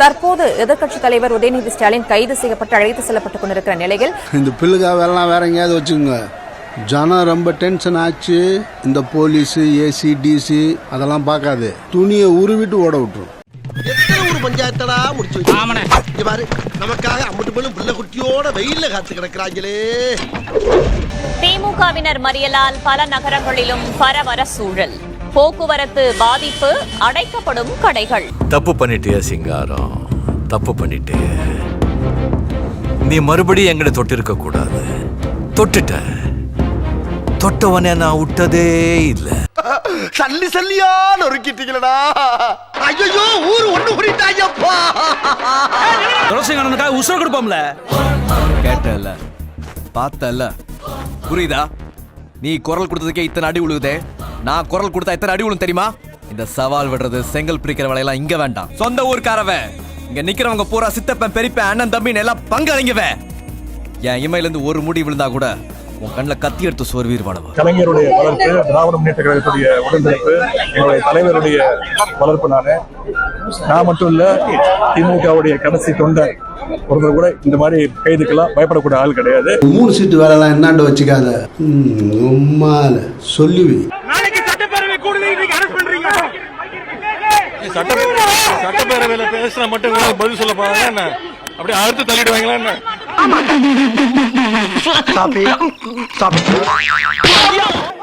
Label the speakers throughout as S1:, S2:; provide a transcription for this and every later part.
S1: தற்போது எதிர்க்கட்சித் தலைவர் உதயநிதி ஸ்டாலின் கைது செய்யப்பட்டு அழைத்து செல்லப்பட்டுக் கொண்டிருக்கிற நிலையில்
S2: இந்த பிள்ளைகாவெல்லாம் வேற எங்கேயாவது வச்சுக்கோங்க. ஜனம் ரொம்ப டென்ஷன் ஆச்சு. இந்த போலீஸ் ஏசி டிசி அதெல்லாம் பார்க்காது, துணியை உருவிட்டு ஓட விட்டுரும்.
S3: பஞ்சாயத்தடா முடிச்சு பாரு, நமக்காக அம்பட்டு போலும் பிள்ளை குட்டியோட வெயில்ல காத்து கிடக்குறாங்களே.
S4: திமுகவினர் மறியலால் பல நகரங்களிலும் பரபர சூழல். போக்குவரத்து பாதிப்பு, அடைக்கப்படும் கடைகள்.
S5: தப்பு பண்ணிட்டியா சிங்காரம், தப்பு பண்ணிட்டே. நீ மறுபடியும் எங்களை தொட்டிருக்க கூடாது. தொட்டுட்ட, தொட்டவனே நான் விட்டதே இல்ல.
S3: சல்லி சல்லியா நொறுக்கிட்டீங்களடா. ஐயோ ஊரு ஒண்ணு புரிட்டாயப்பா.
S6: துளசிங்கண்ணனுக்காக உசுர கொடுப்போம்ல. கேட்டல, பார்த்தல, புரியுதா? நீ குரல் கொடுத்ததுக்கே இத்தனை அடி உழுகுதே, நான் குரல் கொடுத்தா இத்தனை அடி உழும் தெரியுமா? இந்த சவால் விடுறது, செங்கல் பிரிக்கிற வேலையெல்லாம் இங்க வேண்டாம். சொந்த ஊருக்காரவன் இங்க நிக்கிறவங்க பூரா சித்தப்பன் பெரியப்பன் அண்ணன் தம்பின்னு எல்லாம் பங்களிங்கவன். என் இமையில இருந்து ஒரு முடி விழுந்தா கூட உன் கண்ணில் கத்தி எடுத்து சோர்வீர்வானவன்.
S7: கலைஞருடைய வளர்ப்பு, திராவிட முன்னேற்ற கழகத்துடைய உடன்பிறப்பு, எங்களுடைய தலைவருடைய வளர்ப்பு. நான் மட்டும் இல்ல, திமுகவுடைய கடைசி தொண்டர் ஒருத்தர் கூட இந்த மாதிரி கைதுக்கெல்லாம் பயப்படக்கூடிய ஆள் கிடையாது.
S2: 3 சீட்டு வேலைலாம் என்னாண்ட வச்சுக்காத, உம்மால சொல்லுவி.
S8: சட்டப்பேரவையில பேசுற மட்டும் பதில் சொல்ல போறாங்க, அப்படியே அறுத்து தள்ளிடுவாங்களா என்ன?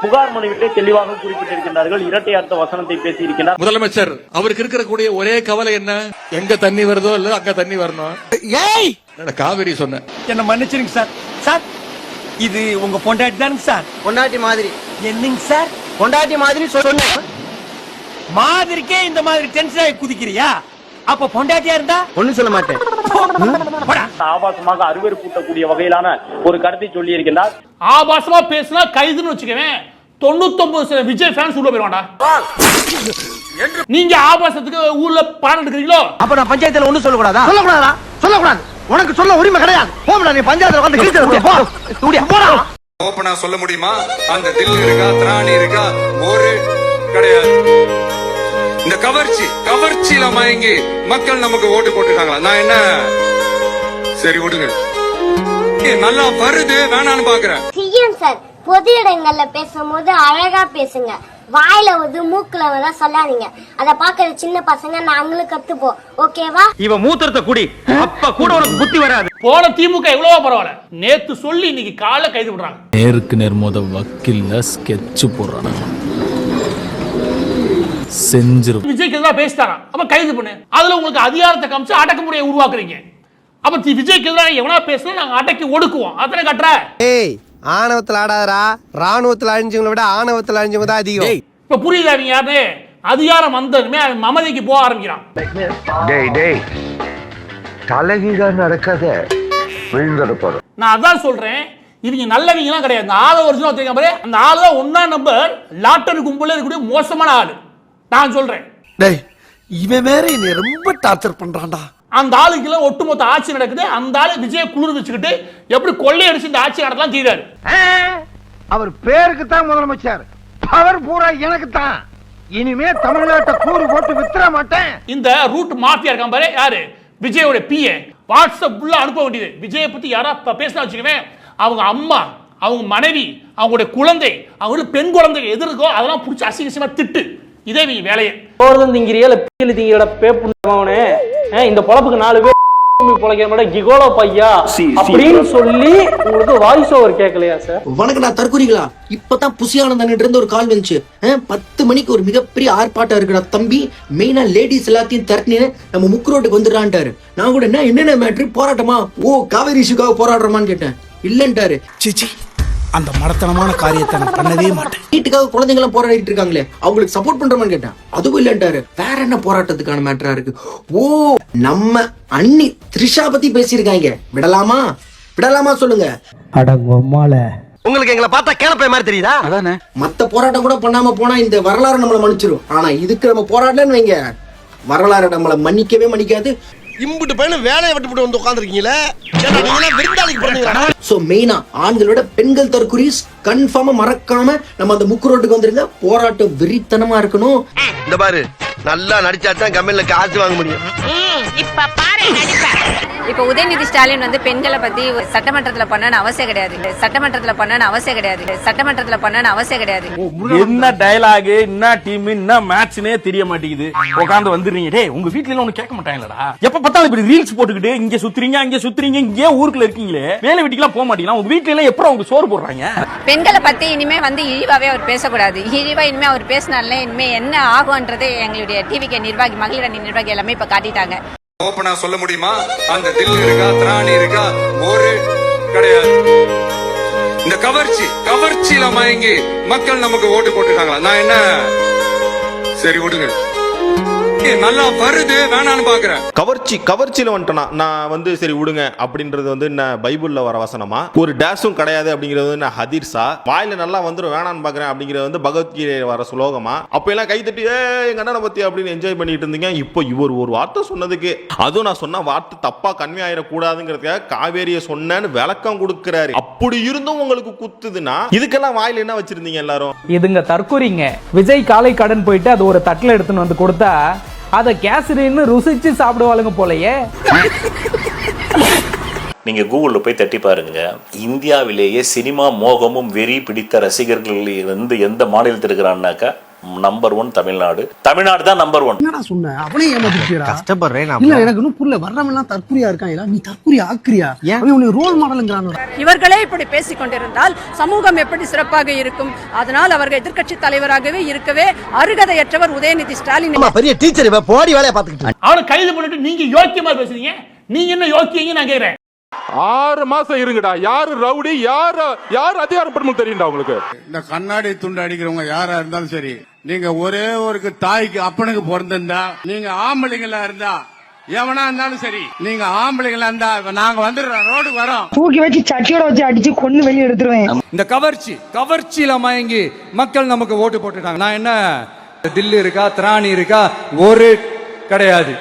S9: புகார் மனுவிலே தெளிவாக குறிப்பிட்டிருக்கிறார்கள். இரட்டை அர்த்த வசனத்தை பேசி இருக்கிறார்
S8: முதலமைச்சர். அவருக்கு இருக்கக்கூடிய ஒரே கவலை என்ன? எங்க தண்ணி வருதோ இல்ல அங்க தண்ணி வரணும். காவிரி சொன்ன
S6: என்ன மன்னிச்சிருங்க சார். சார், இது உங்க பொண்டாட்டி தானுங்க சார்?
S3: பொண்டாட்டி மாதிரி
S6: என்னங்க சார்?
S3: பொண்டாட்டி மாதிரி சொன்னேன்.
S6: மாதிரிக்கே இந்த மாதிரி டென்ஷன் ஆகி குதிக்கிறியா? அப்ப பொண்டாட்டியா இருந்தா
S3: ஒண்ணும் சொல்ல மாட்டேன்.
S9: ஆபாசமாக அருவருப்பூட்டக்கூடிய வகையிலான ஒரு கருத்தை சொல்லி இருக்கின்றார்.
S10: ஆபாசமா பேசினா கைதுன்னு வச்சுக்கவேன். 99% விஜய் ஃபேன்ஸ் உள்ள போயிடுவாண்டா. நீங்க ஆபாசத்துக்கு ஊர்ல பாடம் எடுக்கிறீங்களோ?
S3: அப்ப நான் பஞ்சாயத்துல ஒண்ணும் சொல்லக்கூடாதா? சொல்லக்கூடாதா? சொல்லக்கூடாது. உனக்கு சொல்ல உரிமை கிடையாது. போடா, நீ பஞ்சாயத்துல வந்து கிழிச்சு போ. தூடியா போடா.
S11: ஓபனா சொல்ல முடியுமா? அந்த தில் இருக்கா, திராணி இருக்கா, ஒரு கிடையாது. இந்த கவர்ச்சியில மயங்கி மக்கள் நமக்கு ஓட்டு போட்டுருக்காங்களா? நான் என்ன சரி விடுங்க, நல்லா வருது வேணான்னு பாக்குறேன்.
S12: சிஎம் சார், பொது இடங்கள்ல பேசும்போது அழகா பேசுங்க. வாயில வந்து மூக்குல வந்து சொல்லாதீங்க. அத பாக்குற சின்ன பசங்க நாங்களும் கத்துப்போம். ஓகேவா?
S6: இவ மூத்திரத்தை குடி, அப்ப கூட உனக்கு புத்தி வராது.
S10: போன திமுக எவ்வளவோ பரவாயில்ல, நேத்து சொல்லி இன்னைக்கு காலைல கைது பண்றாங்க.
S13: நேருக்கு நேர் மோத வக்கீல்ல ஸ்கெட்ச் போடுறாங்க. செஞ்சிரும்.
S10: விஜய்க்கு எதிராக பேசிட்டாராம், அப்ப கைது பண்ணு. அதுல உங்களுக்கு அதிகாரத்தை காமிச்சு அடக்குமுறையை உருவாக்குறீங்க. அப்ப விஜய்க்கு எதிராக எவனா பேசினா நாங்க அடக்கி ஒடுக்குவோம். அத்தனை கட்டுற.
S3: ஏய், ஆணவத்துல ஆடாதரா. ராணுவத்துல அழிஞ்சவங்களை விட ஆணவத்துல அழிஞ்சவங்க தான் அதிகம்.
S10: இப்ப புரியுதா நீங்க யாரு? அதிகாரம் வந்ததுமே மமதிக்கு போக ஆரம்பிக்கிறான்.
S3: தலைகீழா நடக்காத,
S10: நான் அதான் சொல்றேன், இவங்க நல்லவங்கலாம் கிடையாது. அந்த ஆளு ஒரிஜினல் வச்சிருக்க பாரு, அந்த ஆளு தான் 1ஆம் நம்பர் லாட்டரி கும்பல இருக்கக்கூடிய மோசமான ஆளு. நான் சொல்றேன்,
S3: டேய் இவன் வேற என்னை ரொம்ப டார்ச்சர் பண்றான்டா.
S10: அந்த ஆளுக்குள்ள ஒட்டுமொத்த ஆட்சி நடக்குது. அந்த ஆளு விஜய குளிர் வச்சுக்கிட்டு எப்படி கொள்ளையடிச்சு இந்த ஆட்சி நடத்தலாம் தீராரு.
S3: அவர் பேருக்கு தான் முதலமைச்சர், பவர் பூரா எனக்கு தான். இனிமே தமிழ்நாட்டை கூறு போட்டு வித்துற மாட்டேன்.
S10: இந்த ரூட் மாஃபியா இருக்கான் பாரு, யாரு? விஜயோட பிஏ. வாட்ஸ்அப் ஃபுல்லா அனுப்ப வேண்டியது. விஜயை பத்தி யாரா பேசினா வச்சுக்கவேன், அவங்க அம்மா, அவங்க மனைவி, அவங்களுடைய குழந்தை, அவங்களுக்கு பெண் குழந்தை எது இருக்கோ அதெல்லாம் பிடிச்சி அசிங்கமா திட்டு. இதே நீ வேலையை
S9: இந்த பொழப்புக்கு 4 பேர் பொழைக்கிற கிகோலோ பையா அப்படின்னு சொல்லி உங்களுக்கு வாய்ஸ் ஓவர் கேட்கலையா சார்?
S3: வணக்கம், நான் தற்கொலைகளா? இப்பதான் புசியானந்தன் இருந்து ஒரு கால் வந்துச்சு. 10 மணிக்கு ஒரு மிகப்பெரிய ஆர்ப்பாட்டம் இருக்குடா தம்பி, மெயினா லேடிஸ் எல்லாத்தையும் திரட்டினு நம்ம முக்கு ரோட்டுக்கு வந்துடுறான்ட்டாரு. நான் கூட என்னென்ன மேட்ரு, போராட்டமா? ஓ, காவேரி இஷ்யூக்காக போராடுறோமான்னு கேட்டேன். இல்லன்ட்டாரு. சிச்சி, அந்த மடத்தனமான காரியத்தை நான் பண்ணவே மாட்டேன். வீட்டுக்காக குழந்தைங்க எல்லாம் போராடிட்டு இருக்காங்களே, அவங்களுக்கு சப்போர்ட் பண்றோமான்னு கேட்டேன். அதுவும் இல்லன்ட்டாரு. வேற என்ன போராட்டத்துக்கான மேட்டரா இருக்கு? ஓ, நம்ம அண்ணி த்ரிஷா பத்தி பேசியிருக்காங்க. விடலாமா சொல்லுங்க. உங்களுக்கு எங்களை பார்த்தா கேளப்பை மாதிரி தெரியுதா? அதானே. மத்த போராட்டம் கூட பண்ணாம போனா இந்த வரலாறு நம்மள மன்னிச்சிரும். ஆனா இதுக்கு நம்ம போராடலன்னு வைங்க, வரலாறு நம்மள மன்னிக்கவே மன்னிக்காது. இம்புட்டு பையன் வேலையை விட்டு வந்து உட்கார்ந்துருக்கீங்களே, விருந்தாளிக்கு பிறந்தீங்களா? சோ மெயினா ஆண்களோட பெண்கள் தற்குறிஸ் கன்ஃபார்மா மறக்காம நம்ம அந்த முக்கு ரோட்டுக்கு வந்துருங்க. போராட்டம் வெறித்தனமா இருக்கணும். இந்த பாரு, நல்லா நடிச்சாதான் கம்பெனில காசு வாங்க முடியும்.
S12: இப்ப பாரு
S1: இப்ப உதயநிதி ஸ்டாலின் வந்து பெண்களை பத்தி சட்டமன்றத்துல பண்ணணும் அவசியம் கிடையாது, சட்டமன்றத்துல பண்ணணும் அவசியம் கிடையாது, சட்டமன்றத்துல பண்ணணும் அவசியம் கிடையாது.
S9: என்ன டயலாக், என்ன டீம், என்ன மேட்ச்னே தெரிய மாட்டேங்குது. உட்கார்ந்து வந்துடுறீங்க. டேய் உங்க வீட்ல எல்லாம் ஒண்ணு கேட்க மாட்டாங்களடா? எப்ப பார்த்தாலும் இப்படி ரீல்ஸ் போட்டுக்கிட்டு இங்க சுத்துறீங்க அங்க சுத்துறீங்க, இங்கே ஊருக்குள்ள இருக்கீங்களே, வேலை வெட்டிக்கெல்லாம் போக மாட்டீங்களா? உங்க வீட்ல எல்லாம் எப்பறம் அவங்க சோறு போடுறாங்க?
S1: பெண்களை பத்தி இனிமே வந்து இழிவாவே அவர் பேசக்கூடாது. இழிவா இனிமே அவர் பேசினாலே இனிமே என்ன ஆகும்ன்றது எங்களுடைய டிவிக்கு நிர்வாகி, மகளிர் அணி நிர்வாகி எல்லாமே இப்ப காட்டிட்டாங்க.
S11: ஓப்பனா சொல்ல முடியுமா? அந்த தில் இருக்கா, திராணி இருக்கா, ஒரு கிடையாது. இந்த கவர்ச்சியில மயங்கி மக்கள் நமக்கு ஓட்டு போட்டுருக்காங்களா? நான் என்ன சரி விடுங்க, நல்லா வருது வேணான்னு பாக்குறேன்.
S14: கவர்ச்சியில வந்துட்டோம்னா நான் வந்து சரி விடுங்க அப்படின்றது வந்து என்ன பைபிள்ல வர வசனமா? ஒரு டேஷும் கிடையாது அப்படிங்கிறது வந்து ஹதீர்ஸா? வாயில நல்லா வந்துடும் வேணான்னு பாக்குறேன் அப்படிங்கிறது வந்து பகவத்கீதை வர ஸ்லோகமா? அப்ப எல்லாம் கைத்தட்டி எங்க அண்ணனை பத்தி அப்படின்னு என்ஜாய் பண்ணிட்டு இருந்தீங்க. இப்போ இவர் ஒரு வார்த்தை சொன்னதுக்கு, அதுவும் நான் சொன்ன வார்த்தை தப்பா கன்வே ஆயிடக்கூடாதுங்கிறதுக்காக காவேரியை சொன்னேன்னு விளக்கம் கொடுக்கிறாரு. அப்படி இருந்தும் உங்களுக்கு குத்துதுன்னா இதுக்கெல்லாம் வாயில என்ன வச்சிருந்தீங்க எல்லாரும்?
S9: இதுங்க தற்கொலைங்க. விஜய் காலை கடன் போயிட்டு அது ஒரு தட்டில் எடுத்துன்னு வந்து கொடுத்தா அத கேசரின்னு ருசிச்சு சாப்பிடுவாளுங்க போலயே.
S15: நீங்க கூகுள்ல போய் தட்டி பாருங்க, இந்தியாவிலேயே சினிமா மோகமும் வெறி பிடித்த ரசிகர்கள் வந்து எந்த மாநிலத்தில் இருக்கிறான்னாக்கா நம்பர் 1 தமிழ்நாடு. தமிழ்நாடு தான் நம்பர் 1.
S3: என்னடா சொன்ன? அவனே ஏமாத்திட்டியா?
S6: கஷ்டப்படுறேன்.
S3: இல்ல எனக்கு இன்னும் புரியல. வர்றவெல்லாம் தற்குறியா இருக்காங்களா? நீ தற்குறி ஆக்குறியா? அவன் உன்னை ரோல் மாடல்ங்கறானே.
S1: இவர்களே இப்படி பேசிக் கொண்டிருந்தால் சமூகம் எப்படி சிறப்பாக இருக்கும்? அதனால் அவர்கள் எதிர்க்கட்சி தலைவராகவே இருக்கவே அருகதையற்றவர் உதயநிதி ஸ்டாலின்.
S3: பெரிய டீச்சர் இவ போடி வேலைய பாத்துக்கிட்டு.
S10: அவனை கைது பண்ணிட்டு நீங்க யோக்கியமா பேசுறீங்க. நீங்க என்ன யோக்கியங்க நான் கேக்குறேன்.
S7: 6 மாசம் இருங்கடா. யாரு ரவுடி, யாரு அதிகாரப்படும் தெரியும்டா உங்களுக்கு.
S2: இந்த கண்ணாடி துண்டு அடிக்கிறவங்க யாரா இருந்தாலும் சரி, நீங்க ஒரே ஒரு தாய்க்கு அப்பனுக்கு பிறந்திருந்தா, நீங்க ஆம்பளைங்களா இருந்தா, எவனா இருந்தாலும் சரி, நீங்க ஆம்பளைங்களா இருந்தா நாங்க வந்துடுறோம், ரோடுக்கு வரோம்,
S3: தூக்கி வச்சு சட்டியோட வச்சு அடிச்சு கொன்னு வெளிய எடுத்துருவேன்.
S11: இந்த கவர்ச்சியில மயங்கி மக்கள் நமக்கு ஓட்டு போட்டுட்டாங்க. நான் என்ன தில்லு இருக்கா, திராணி இருக்கா, ஒரு கிடையாது.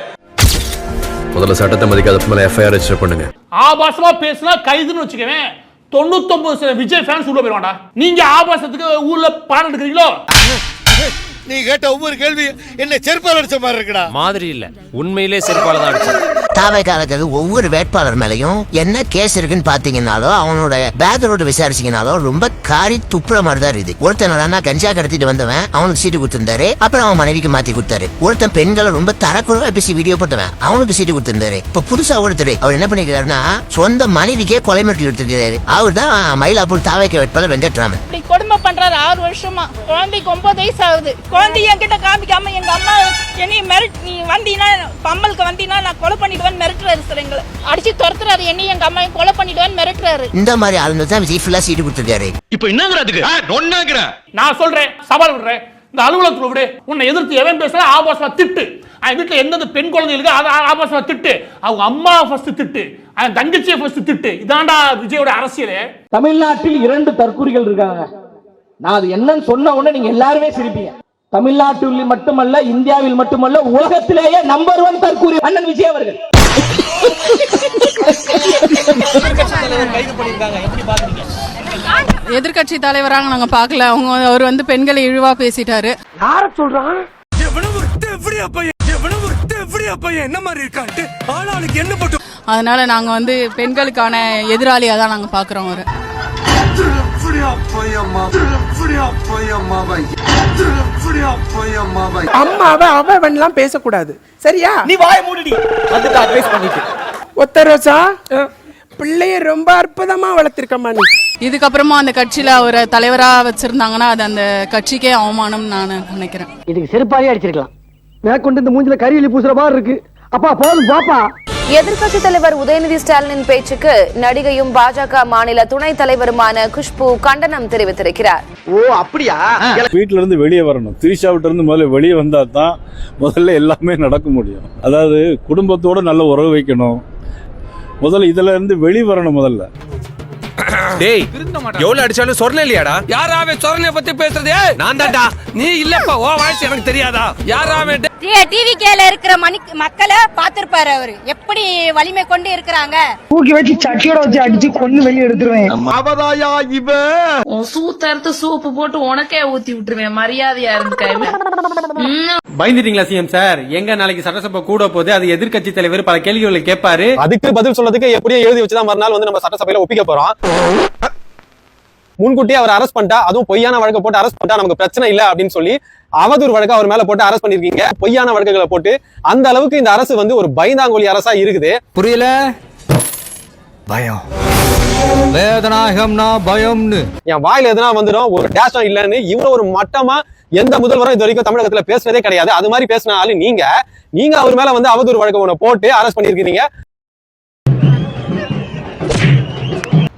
S5: முதல்ல சட்டத்தை மதிக்காத மேல எஃப்ஐஆர் ரெஜிஸ்டர் பண்ணுங்க.
S10: ஆபாசமா பேசினா கைதுன்னு வச்சுக்கவேன். 99% விஜய் ஃபேன்ஸ் உள்ள போயிடுவாண்டா. நீங்க ஆபாசத்துக்கு ஊர்ல பாடம் எடுக்கிறீங்களோ?
S8: நீ கேட்ட ஒவ்வொரு கேள்வி என்ன செருப்பால் அடிச்ச மாதிரி இருக்குடா.
S6: மாதிரி இல்ல, உண்மையிலே செருப்பால தான் அடிச்சது.
S3: தாவைக்காரர்கள் ஒவ்வொரு வேட்பாளர் மேலையும் என்ன கேஸ் இருக்குன்னு பாத்தீங்கன்னாலோ அவனோட பேக்ரவுண்ட் விசாரிச்சீங்கனாலோ ரொம்ப காரி துப்புற மாதிரி தான் இருக்குது. ஒருத்தன் கஞ்சா கடத்திட்டு வந்தவன் அவனுக்கு சீட்டு கொடுத்திருந்தாரு, அப்புறம் அவன் மனைவிக்கு மாத்தி கொடுத்தாரு. ஒருத்தன் பெண்களை ரொம்ப தரக்குறவா பேசி வீடியோ போட்டவன் அவனுக்கு சீட்டு கொடுத்திருந்தாரு. இப்ப புதுசா ஒருத்தர் அவர் என்ன பண்ணிக்கிறாருன்னா சொந்த மனைவிக்கே கொலை மிரட்டி எடுத்துக்கிறாரு. அவர் தான் மயிலாப்பூர் தாவைக்க வேட்பாளர் வெங்கட்ராமன்.
S12: கொடுமை பண்றாரு 6 வருஷமா. குழந்தைக்கு 9 வயசு ஆகுது. குழந்தை என்கிட்ட காமிக்காம எங்க அம்மா என்னைய மிரட்டி, நீ வந்தீங்கன்னா பம்பலுக்கு வந்தீங்கன்னா நான் கொலை பண்ணிடுவேன் மிரட்டுறாரு சார். எங்களை அடிச்சு துரத்துறாரு. என்னையும் எங்க அம்மாவையும் கொலை பண்ணிடுவேன் மிரட்டுறாரு. இந்த மாதிரி ஆளுங்க தான் விஜய் ஃபுல்லா சீட்டு கொடுத்துருக்காரு.
S8: இப்ப என்னங்கிறதுக்கு
S10: நான் சொல்றேன், சவால் விடுறேன், இந்த அலுவலகத்துல விடு. உன்னை எதிர்த்து எவன் பேசுற ஆபாசமா திட்டு. அவன் வீட்டுல எந்தெந்த பெண் குழந்தைகளுக்கு ஆபாசமா திட்டு. அவங்க அம்மா ஃபர்ஸ்ட் திட்டு, அவன் தங்கச்சியை ஃபர்ஸ்ட் திட்டு. இதாண்டா விஜயோட அரசியலே.
S9: தமிழ்நாட்டில் 2 தற்கூரிகள் இருக்காங்க. நான் அது என்னன்னு சொன்ன உடனே நீங்க எல்லாருமே சிரிப்பீங்க. தமிழ்நாட்டில் மட்டுமல்ல, இந்தியாவில் மட்டுமல்ல, உலகத்திலேயே நம்பர் 1 தற்கூரி அண்ணன் விஜய் அவர்கள்.
S12: எதிர்கட்சி தலைவராக நாங்க பாக்கல. அவர் வந்து பெண்களை இழிவா பேசிட்டாரு.
S3: யார சொல்றான்?
S8: என்ன மாதிரி இருக்கான்ட்டு ஆளாளுக்கு என்ன போட்டு.
S12: அதனால நாங்க வந்து பெண்களுக்கான எதிராளியா தான் நாங்க பாக்குறோம். அவரு
S3: அம்மாவை அவன்லாம் பேசக்கூடாது, சரியா?
S9: நீ வாயை மூடிடி. வந்துட்டு அட்வைஸ் பண்ணிட்டு
S3: ஒத்தரோசா பிள்ளைய ரொம்ப அற்புதமா வளர்த்திருக்கமா நீ.
S12: இதுக்கப்புறமா அந்த கட்சியில அவரை தலைவரா வச்சிருந்தாங்கன்னா அது அந்த கட்சிக்கே அவமானம் நான் நினைக்கிறேன்.
S3: இதுக்கு செருப்பாலே அடிச்சிருக்கலாம். மேற்கொண்டு இந்த மூஞ்சில கரியலி பூசுற மாதிரி இருக்கு. அப்பா போதும் பாப்பா.
S1: எதிர்க்கட்சி தலைவர் உதயநிதி ஸ்டாலினின் பேச்சுக்கு நடிகையும் பாஜக மாநில துணைத் தலைவருமான குஷ்பு கண்டனம் தெரிவித்திருக்கிறார்.
S3: ஓ அப்படியா?
S7: வீட்டுல இருந்து வெளியே வரணும். திரிஷா விட்டு இருந்து முதல்ல வெளியே வந்தா தான் முதல்ல எல்லாமே நடக்க முடியும். அதாவது குடும்பத்தோட நல்ல உறவு வைக்கணும். முதல்ல இதுல இருந்து வெளியே வரணும். முதல்ல
S5: டேய் எவ்வளவு அடிச்சாலும் சொரணை இல்லையாடா?
S6: யாராவே சொரணைய பத்தி பேசுறது?
S5: நான் தான்டா.
S6: நீ இல்லப்பா, ஓ வாய்ஸ் எனக்கு தெரியாதா? யாராவே
S1: டிவிகேல இருக்கிற மக்களை பார்த்திருப்பாரு அவரு எப்படி வலிமை கொண்டு இருக்கிறாங்க.
S12: தூக்கி வச்சு சட்டியோட வச்சு அடிச்சு கொண்டு வெளியே எடுத்துருவேன்.
S7: அவதாயா இவன்
S12: சூத்தறுத்து சூப்பு போட்டு உனக்கே ஊத்தி விட்டுருவேன். மரியாதையா இருந்துக்க.
S9: பயந்துட்டீங்களா சிஎம் சார்? எங்க நாளைக்கு சட்டசபை கூட போகுது, அது எதிர்க்கட்சி தலைவர் பல கேள்விகளை கேட்பாரு.
S6: அதுக்கு பதில் சொல்றதுக்கு எப்படியும் எழுதி வச்சுதான் மறுநாள் வந்து நம்ம சட்டசபையில ஒப்பிக்க போறோம். முன்கூட்டியே அவர் அரெஸ்ட் பண்ணிட்டா, அதுவும் பொய்யான வழக்கு போட்டு அரெஸ்ட் பண்ணிட்டா நமக்கு பிரச்சனை இல்ல அப்படின்னு சொல்லி அவதூறு வழக்கு அவர் மேல போட்டு அரெஸ்ட் பண்ணிருக்கீங்க. பொய்யான வழக்குகளை போட்டு அந்த அளவுக்கு இந்த அரசு வந்து ஒரு பயந்தாங்கோலி அரசா இருக்குது. புரியல? பயம் வேதனாகம்னா பயம்னு என் வாயில எதுனா வந்துடும், ஒரு டேஷம் இல்லன்னு இவ்வளவு ஒரு மட்டமா எந்த முதல்வரும் இது வரைக்கும் தமிழகத்துல பேசுனதே கிடையாது. அது மாதிரி பேசின ஆளு நீங்க அவர் மேல வந்து அவதூறு வழக்கு ஒண்ணு போட்டு அரெஸ்ட் பண்ணிருக்கீங்க.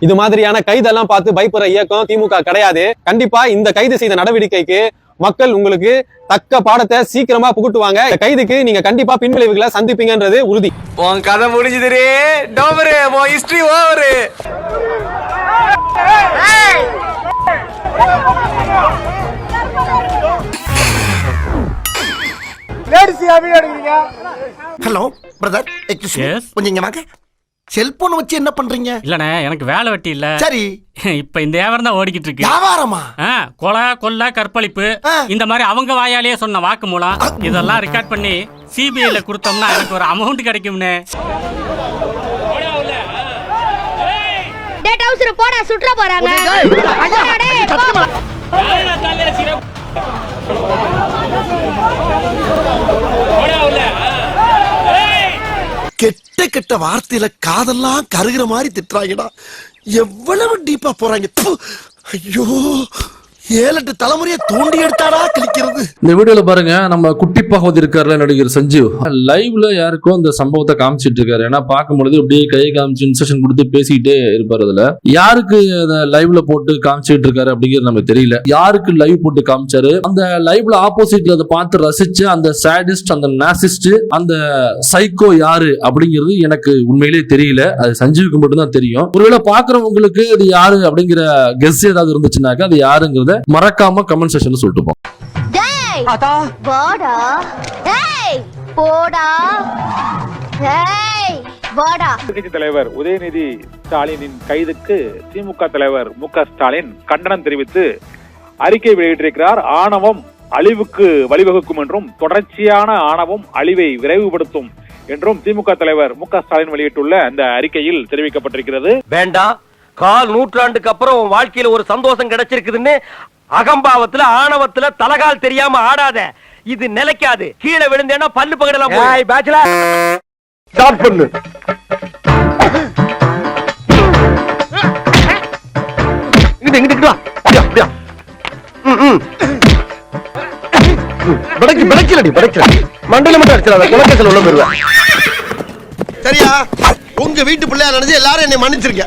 S6: இது மாதிரியான கைதெல்லாம் பார்த்து பயப்படுற இயக்கம் திமுக கிடையாது. கண்டிப்பா இந்த கைது செய்த நடவடிக்கைக்கு மக்கள் உங்களுக்கு தக்க பாடத்தை சீக்கிரமா புகுட்டுவாங்க. இந்த கைதுக்கு நீங்க கண்டிப்பா பின்விளைவுகளை சந்திப்பீங்கன்றது உறுதி.
S5: உன் கதை முடிஞ்சுதுரே. டோபரே உன் ஹிஸ்டரி ஓவர்.
S3: ஹலோ பிரதர், கொஞ்சம் இங்க வாங்க. செல்போன் வச்சு என்ன பண்றீங்க?
S9: இல்லண்ணே, எனக்கு வேலை வெட்டி இல்ல.
S3: சரி,
S9: இப்ப இந்த வியாபாரம் தான் ஓடிக்கிட்டு இருக்கு.
S3: வியாபாரமா?
S9: கொலை, கொள்ளை, கற்பழிப்பு இந்த மாதிரி அவங்க வாயாலேயே சொன்ன வாக்கு மூலம் இதெல்லாம் ரெக்கார்ட் பண்ணி சிபிஐல கொடுத்தோம்னா எனக்கு ஒரு அமௌண்ட் கிடைக்கும்னே.
S12: டேட் ஹவுஸ்ல போடா, சுற்ற போறாங்க.
S3: கெட்ட கெட்ட வார்த்தையில காதெல்லாம் கருகிற மாதிரி திட்டுறாங்கடா. எவ்வளவு டீப்பா போறாங்க. ஐயோ, 7-8 தலைமுறையை தோண்டி எடுத்தாடா கிளிக்கிறது.
S13: இந்த வீடியோல பாருங்க, நம்ம குட்டி பகவதி இருக்காருல நடிகர் சஞ்சீவ், லைவ்ல யாருக்கும் இந்த சம்பவத்தை காமிச்சிட்டு இருக்காரு. ஏன்னா பார்க்கும்பொழுது அப்படியே கையை காமிச்சு இன்ஸ்ட்ரக்ஷன் கொடுத்து பேசிக்கிட்டே இருப்பாரு. அதுல யாருக்கு அதை லைவ்ல போட்டு காமிச்சிட்டு இருக்காரு அப்படிங்கிறது நமக்கு தெரியல. யாருக்கு லைவ் போட்டு காமிச்சாரு, அந்த லைவ்ல ஆப்போசிட்ல அதை பார்த்து ரசிச்சு அந்த சாடிஸ்ட், அந்த நாசிஸ்ட், அந்த சைக்கோ யாரு அப்படிங்கிறது எனக்கு உண்மையிலே தெரியல. அது சஞ்சீவுக்கு மட்டும் தான் தெரியும். ஒருவேளை பாக்குறவங்களுக்கு அது யாரு அப்படிங்கிற கெஸ் ஏதாவது இருந்துச்சுன்னாக்கா அது யாருங்கிறத மறக்காம கமெண்ட் செக்ஷன்ல சொல்லிட்டு போங்க.
S12: டேய் வாடா, டேய் போடா, டேய் வாடா.
S7: எதிர்க்கட்சி தலைவர் உதயநிதி ஸ்டாலினின் கைதுக்கு திமுக தலைவர் மு.க. ஸ்டாலின் கண்டனம் தெரிவித்து அறிக்கை வெளியிட்டிருக்கிறார். ஆணவம் அழிவுக்கு வழிவகுக்கும் என்றும் தொடர்ச்சியான ஆணவம் அழிவை விரைவுபடுத்தும் என்றும் திமுக தலைவர் மு.க. ஸ்டாலின் வெளியிட்டுள்ள அந்த அறிக்கையில் தெரிவிக்கப்பட்டிருக்கிறது.
S9: வேண்டாம், கால் நூற்றாண்டுக்கு அப்புறம் உன் வாழ்க்கையில ஒரு சந்தோஷம் கிடைச்சிருக்குதுன்னு அகம்பாவத்துல ஆணவத்துல தலகால் தெரியாம ஆடாத. இது நிலைக்காது. கீழே விழுந்தேன்னா பல்லு பகடலாம். ஸ்டார்ட் பண்ணு. இங்கிட்டு வா. அப்படியா மண்டையில மட்டும் அடிச்சிடாத, குலக்கேசல் உள்ள போயிருவேன்.
S3: சரியா? உங்க வீட்டு பிள்ளையா நினைச்சு எல்லாரும் என்னை மன்னிச்சிருக்க.